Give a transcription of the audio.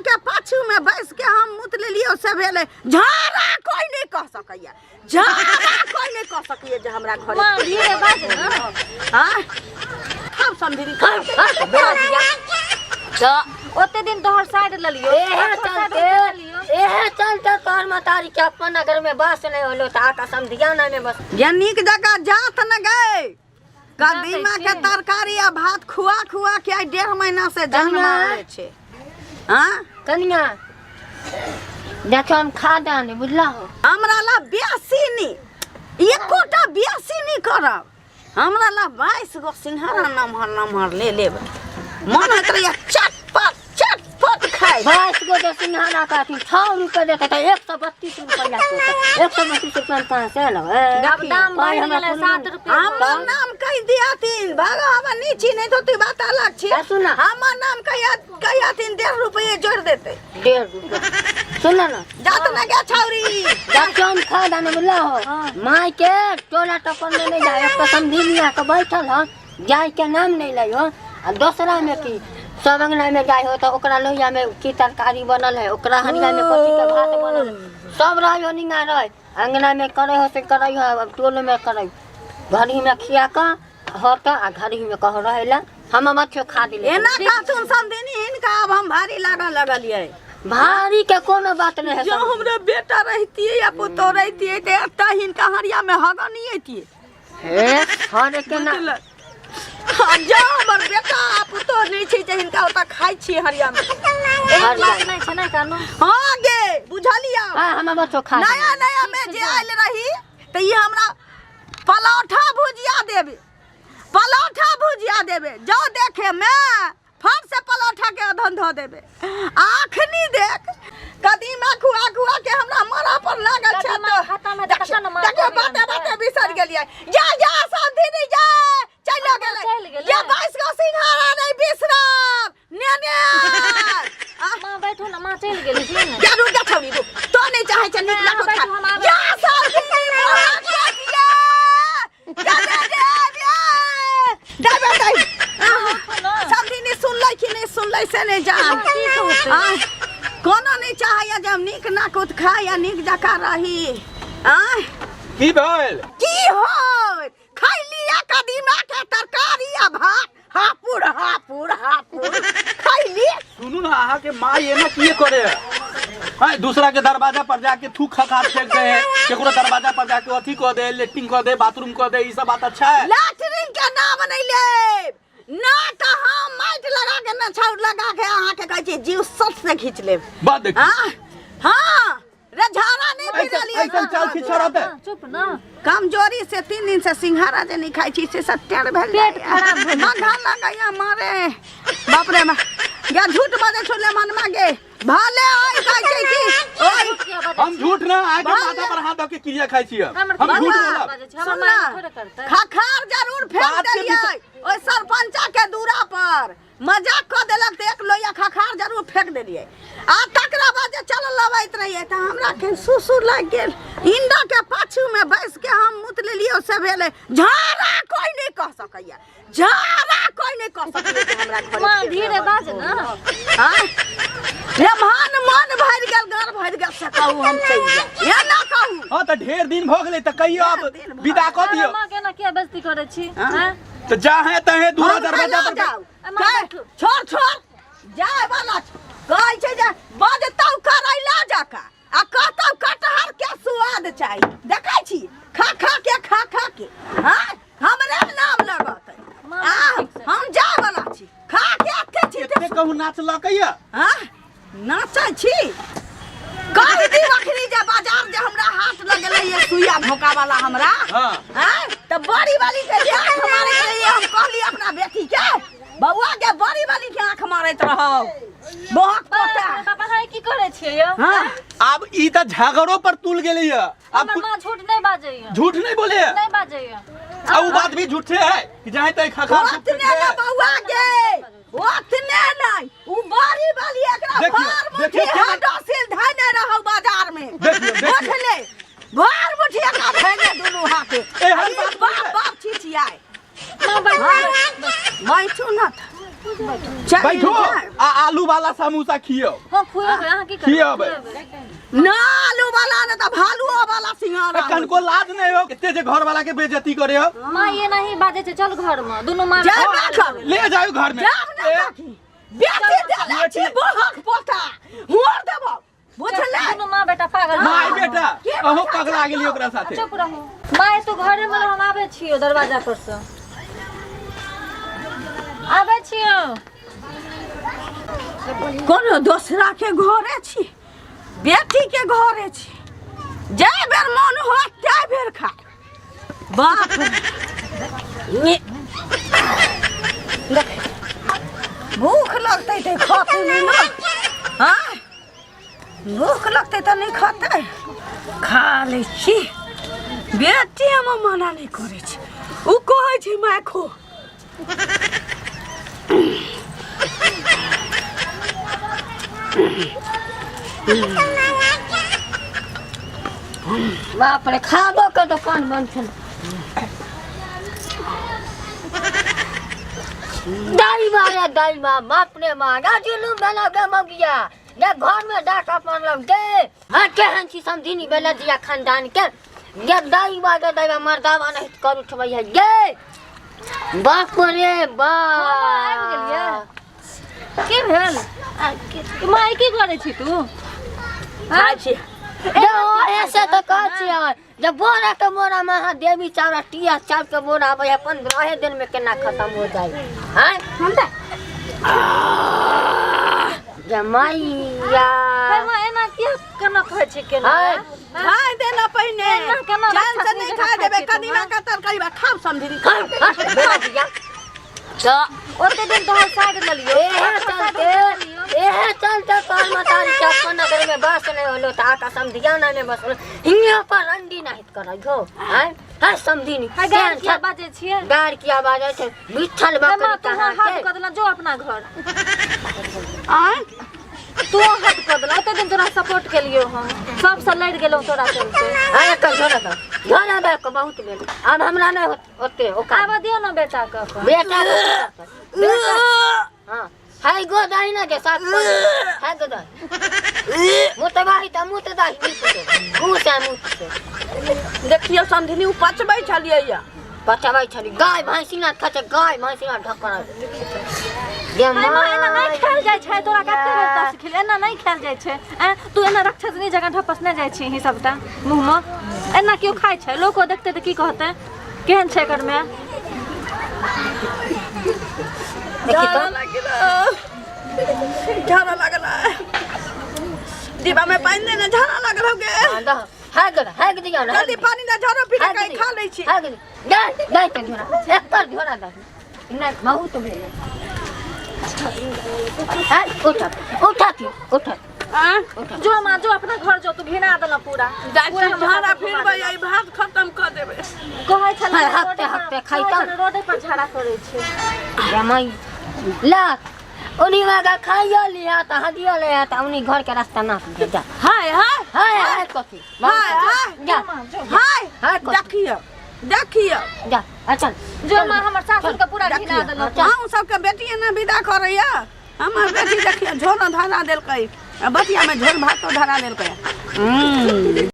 के पाछू में बैस के हम मुत ले लियो से भेले झाड़ा कोई नहीं कह सकैया झाड़ा कोई नहीं कह सकैया जे हमरा घरे मां धीरे बाज ना हां हम समझी तो ओते दिन तोहर साइड ल लियो एहे चलते तोहर मतारी के अपन नगर में बस नहीं होलो त आका समझिया ना में बस यानीक जगह जात न गए कदीमा के तरकारी आ भात खुआ खुआ के 1.5 महीना से जन्मा छे हां कनिया देखो हम खा दाने बुझला हो हमरा ला 82 एकोटा 82 करब हमरा ला 22 गो सिंघारा नमहर ले लेब मन करे चटपट खाए 22 गो तो सिंघारा का 6 रुपए देता था 132 रुपया को 132 रुपया कहां से लो अब दाम बढ़ गेले 7 रुपया हमर नाम कह दिया तीन भागा हम नीचे नहीं तो तू बात अलग छी सुना हमर नाम कहिया तीन 1.5 रुपये जोड़ देते 1.5 रुपया सुन ना जात ना क्या छौरी जब हम खा दाने बुझला हो माई के टोला टपर में नहीं जाए कसम दिनिया के बैठल हो जाय के नाम नहीं लइयो आ दूसरा में की सब अंगना में जाय हो तो ओकरा लोहिया में की तरकारी बनल है ओकरा हनिया में कथी के भात बनल सब रहियो निंगा रह अंगना में करे हो से करई हो अब टोल में करई घड़ी में खिया का होता आ घड़ी में कह रहेला हम मच्छो खा दिले एना कातुन समझनी इनका अब हम भारी लगलिए भारी के कोनो बात नहीं है जो हमरा बेटा रहती है या पुतो रहती है ते अत्ता हिनका हरिया में हगा नहीं आती हे हरे के ना जा हमर बेटा पुतो नहीं छै जे हिनका ओता खाइ छी हरिया में एक बात नहीं छै ना कानो हां गे बुझलिया हां हम बच्चो खा नया में जे आइल रही त ये हमरा पलौठा भुजिया देबे जो देखे मैं फट से पलौठा के अधन ध देबे आखनी देख कदीमा खुआ के हमरा मरा पर लागल छै तो खाता में तक न मार बाते बिसर गेलियै जा शांति नहीं जा चलो गेलै ये 22 गो सिंघारा नहीं बिसरब ने मां बैठो ना मां चल गेली से ना जा रुक जा छौरी रुक तो नहीं चाहे छ नीक लाको खा जा शांति सुन लै से नहीं जा कोनो नहीं चाहे जब नीक नाकुत खाए या नीक जका रही की भेल की होय खाई लिया कदीमा के तरकारी आ भात हापुड़ खाई ली सुनू ना अहाँ के माँ ये ना किए करे हां दूसरा के दरवाजा पर जाके थूक खखार फेंक दे केकरो दरवाजा पर जाके अथी क दे लेटरिंग क दे बाथरूम क दे ई सब बात अच्छा है लेटरिंग के नाम नहीं ले ना तो हम माइट लगा के ना छाउर लगा के अहाँ के कहै छी जीव सट से खींच लेब बात देख हां रे झाड़ा नहीं पिरलिए ऐसा चाल खिचड़ा दे चुप ना कमजोरी से 3 दिन से सिंघारा जे नहीं खाई छी से सत्यार भेल पेट खराब हो मघा लगाया मारे बाप रे या झूठ बाजे छोले मन मांगे भाले ओई कहै छै की ओई हम झूठ ना आके माथा पर हाथ धके क्रिया खाई छी हम झूठ बोलब सुनना खखार जरूर फेंक देलिए ओई सरपंचा के दूरा पर मजाक क देलक त एक लोया खखार जरूर फेंक देलिए आ तकरा बाद जे चल लबैत रहिए त हमरा के सुसुर लाग गेल इंडा के पाछू में बैस के हम मुत लेलियो से भेले झाड़ा कोई नहीं कह सकैया झाड़ा कोई नहीं कह सकैया कि हमरा घर मां धीरे बाज ना हां रे मन भर गेल घर भर गेल से कहू हम चल जाए या ना कहू हां त ढेर दिन भ गेलै त कहियो अब विदा क दियो मां के ना के बेइज्जती करे छी हैं तो जाहे तहे दूरा दरवाजा पर छोड़ जाए वाला कहै छै जे बजतौ करैला जाका आ कहतौ कटहर के स्वाद चाहिए देखै छी खा के हां हमरे नाम लगत हम जाए वाला छी खा के अथे छी एते कहू नाच लकैया हां नाचै छी कहि दी वखरी जे बाजार जे हमरा हाथ लगलै ये सुइया भोका वाला हमरा हां हैं त बड़ी वाली के जे आंख मारे के लिए हम कहली अपना बेटी के बउआ के बड़ी वाली के आंख मारैत रहो बहुत पोता पापा है की करे छियै यो हां अब ई त झगड़ो पर तुल गेलै है अब मां झूठ नहीं बाजैया झूठ नहीं बोले नहीं बाजैया अब वो बात भी झूठे है कि जहां तक खखार ओतने ना बउआ के ओतने नहीं उ बड़ी वाली एकरा भार मुठी हडसिल धने रहो बाजार में बुझले भार मुठी का धने दोनों हाथे ए बाप छिछियाए मां बैठो ना बैठो आ आलू वाला समोसा खियो हां खुएबे अहाँ की खियाबे ना आलू वाला ना तो भालुओ वाला सिंघाड़ा कनको लाज नहीं हो कितने जे घर वाला के बेइज्जती करे हो माँ ये नहीं बाजे छे चल घर में दोनों माँ जा कर ले जाओ घर में बेटी देला छी बहक पोता हुआर देबो बुझले दोनों माँ बेटा पागल माय बेटा अहो पगला गेली ओकरा साथे चुप रहो माँ तू घरे में हम आवे छियो दरवाजा पर से आवे छियो कोनो दूसरा के घरे छी बेटी के घरे छी जे बेर मन हो ते बेर खा बाप रे भूख लगते थे खाते नहीं ना हाँ भूख लगते तो नहीं खाते खा ले छी बेटी हम मना नहीं करे छी उ कहै छी माय खो बाप रे खाबो के दुकान बंद छल दाई माँ बाप रे माँ जुलूम बना के मगिया ये घर में डाका अपन लग दे हाँ केहन छी समझी बेला दिया खानदान के ये दाई माँ मर्दावा नहीं करू ठबैया ये बाप रे बाप की भेल माँ की करे छी तू खाइ छी ऐसे तो कहै जब बोरा के बोरा महा देवी चावल टिया चावल के बोरा आवे 15 दिन में केना खत्म हो जाए हैं हम त जमाइया माँ एना क्या केना कहै छी केना खाए देना पहिने जान से नहीं खा देबे कदीमा का तरकारी बा खाओ समझी तो ओते दिन तो साग ललियो एहे चलते काल मतारी चप्पन नगर में बस नहीं होलो त आका समझिया ना ने बस हिया पर अंडी नहीं करयो हैं है समझी नहीं गाड़ की बाजे छिए गाड़ की आवाज है बिठल बकरी कहां हाथ कर देला जो अपना घर तू हाथ कर देला ओते दिन तोरा सपोर्ट के लियो हम सब से लड़ गेलो तोरा चलते आया कर झोरा बे को बहुत बेल अब हमरा नहीं ओते ओका आवा दियो ना बेटा का बेटा हां हाय गो दाई ना के साथ हाय गो दाई मुतबाही त मुतदाही घुसा मुत से देखियो समझनी उ पचबै छलिए या पचबै छली गाय भैंसी ना खाते गाय भैंसी ना ढकरा ये मां एना नहीं खेल जाय छै तोरा कते बेटा सिखल एना नहीं खेल जाय छै तू एना रक्षसनी जगह ढपस न जाय छी ही सबटा मुंह में एना क्यों खाय छै लोको देखते त की कहते केहन छै कर में देखी तो झाड़ा लगला डिब्बा में पानी देना झाड़ा लगल हो गे है दिया ना जल्दी पानी ना झरो पी के कहीं खा ले छी है दे तो झोरा एक पर झोरा दे नहीं बहुत भेल है उठा जो मां जो अपना घर जो तू घिना देला पूरा पूरा झाड़ा फिरबै आई भात खत्म कर देबे कहै छले हफ्ते खाइता रोडे पर झाड़ा करे छै जमाई ला उनी वागा खाइयो लिया त हदियो ले त उनी घर के रास्ता ना जा हाय कथी जा हाय देखियो जा अच्छा जो मां हमर सासुर के पूरा घिना देला हम सबके बेटी ना विदा करैया हमर बेटी देखियो झोना धरा देलकै बतिया में झोल भात धरा देलकै